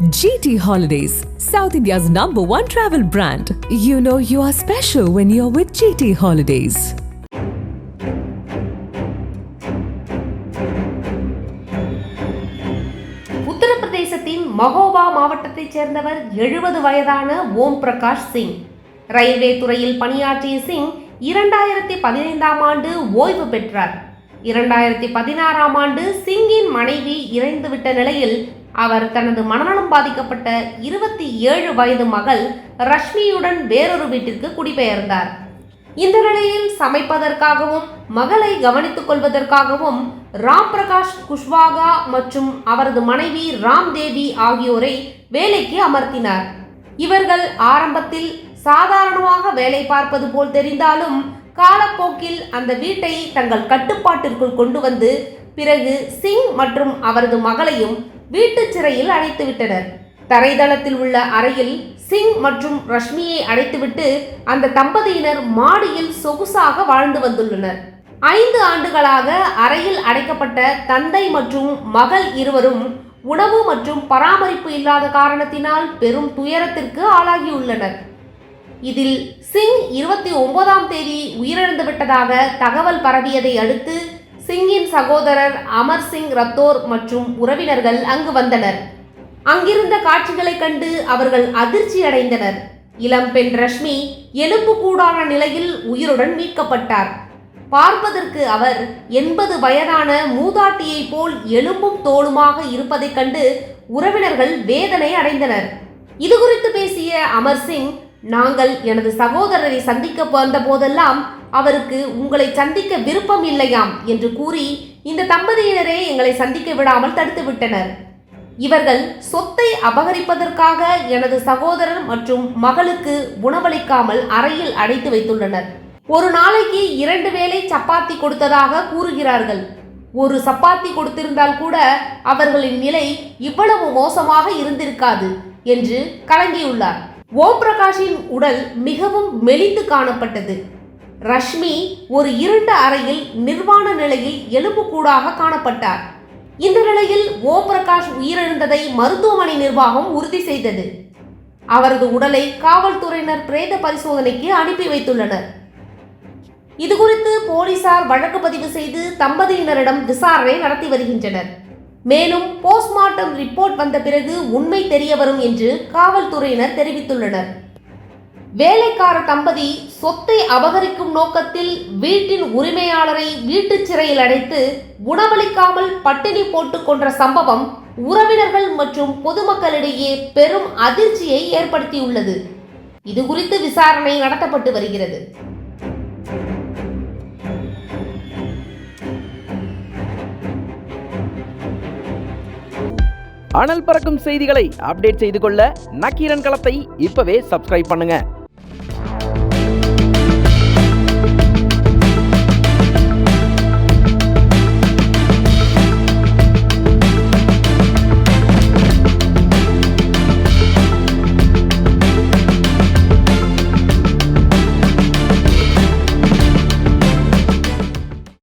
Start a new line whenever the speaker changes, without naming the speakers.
GT Holidays, South India's #1 travel brand. You know you are special when you're with GT Holidays.
உத்தரப்பிரதேசத்தின் மஹோபா மாவட்டத்தைச் சேர்ந்தவர் 70 வயதான Om Prakash Singh. Railway துறையில் பணியாற்றிய சிங் 2015ஆம் ஆண்டு ஓய்வு பெற்றார். 2016ஆம் ஆண்டு சிங்கின் மனைவி இறந்துவிட்ட நிலையில் அவர் தனது மனநலம் பாதிக்கப்பட்ட 27 வயது மகள் ரஷ்மியுடன் வேறொரு வீட்டிற்கு குடிபெயர்ந்தார். இந்த நிலையில் சமைப்பதற்காகவும் மகளை கவனித்துக் கொள்வதற்காகவும் ராம் பிரகாஷ் குஷ்வாகா மற்றும் அவரது மனைவி ராம் தேவி ஆகியோரை வேலைக்கு அமர்த்தினார். இவர்கள் ஆரம்பத்தில் சாதாரணமாக வேலை பார்ப்பது போல் தெரிந்தாலும் காலப்போக்கில் அந்த வீட்டை தங்கள் கட்டுப்பாட்டிற்குள் கொண்டு வந்து பிறகு சிங் மற்றும் அவரது மகளையும் வீட்டு சிறையில் அடைத்துவிட்டனர். தரைதளத்தில் உள்ள அறையில் சிங் மற்றும் ரஷ்மியை அடைத்துவிட்டு அந்த தம்பதியினர் மாடியில் சொகுசாக வாழ்ந்து வந்துள்ளனர். 5 ஆண்டுகளாக அறையில் அடைக்கப்பட்ட தந்தை மற்றும் மகள் இருவரும் உணவு மற்றும் பராமரிப்பு இல்லாத காரணத்தினால் பெரும் துயரத்திற்கு ஆளாகியுள்ளனர். இதில் சிங் 29ஆம் தேதி உயிரிழந்து விட்டதாக தகவல் பரவியதை அடுத்து சிங்கின் சகோதரர் அமர் சிங் ரத்தோர் மற்றும் உறவினர்கள் அங்கு வந்தனர். அங்கிருந்த காட்சிகளை கண்டு அவர்கள் அதிர்ச்சி அடைந்தனர். இளம் பெண் ரஷ்மி எலும்புக்கூடான நிலையில் உயிருடன் மீட்கப்பட்டார். பார்ப்பதற்கு அவர் 80 வயதான மூதாட்டியை போல் எலும்பும் தோளுமாக இருப்பதைக் கண்டு உறவினர்கள் வேதனை அடைந்தனர். இது குறித்து பேசிய அமர் சிங், நாங்கள் எனது சகோதரரை சந்திக்க வந்த போதெல்லாம் அவருக்கு உங்களை சந்திக்க விருப்பம் இல்லையாம் என்று கூறி இந்த தம்பதியினரே எங்களை சந்திக்க விடாமல் தடுத்து விட்டனர். இவர்கள் சொத்தை அபகரிப்பதற்காக எனது சகோதரர் மற்றும் மகளுக்கு உணவளிக்காமல் அறையில் அடைத்து வைத்துள்ளனர். ஒரு நாளைக்கு 2 வேளை சப்பாத்தி கொடுத்ததாக கூறுகிறார்கள். ஒரு சப்பாத்தி கொடுத்திருந்தால் கூட அவர்களின் நிலை இவ்வளவு மோசமாக இருந்திருக்காது என்று கலங்கியுள்ளார். ஓம் பிரகாஷின் உடல் மிகவும் மெலிந்து காணப்பட்டது. ரஷ்மி ஒரு இருண்ட அறையில் நிர்வாண நிலையில் எலும்புக்கூடாக காணப்பட்டார். இந்த நிலையில் ஓம் பிரகாஷ் உயிரிழந்ததை மருத்துவமனை நிர்வாகம் உறுதி செய்தது. அவரது உடலை காவல்துறையினர் பிரேத பரிசோதனைக்கு அனுப்பி வைத்துள்ளனர். இதுகுறித்து போலீசார் வழக்கு பதிவு செய்து தம்பதியினரிடம் விசாரணை நடத்தி வருகின்றனர். மேலும் போஸ்ட்மார்ட்டம் ரிப்போர்ட் வந்த பிறகு உண்மை தெரிய வரும் என்று காவல்துறையினர் தெரிவித்துள்ளனர். வேலைக்கார தம்பதி சொத்தை அபகரிக்கும் நோக்கத்தில் வீட்டின் உரிமையாளரை வீட்டு சிறையில் அடைத்து உணவளிக்காமல் பட்டினி போட்டு கொன்ற சம்பவம் உறவினர்கள் மற்றும் பொதுமக்களிடையே பெரும் அதிர்ச்சியை ஏற்படுத்தியுள்ளது. இது குறித்து விசாரணை நடத்தப்பட்டு வருகிறது.
அனல் பறக்கும் செய்திகளை அப்டேட் செய்து கொள்ள நக்கீரன் களத்தை இப்பவே சப்ஸ்கிரைப் பண்ணுங்க.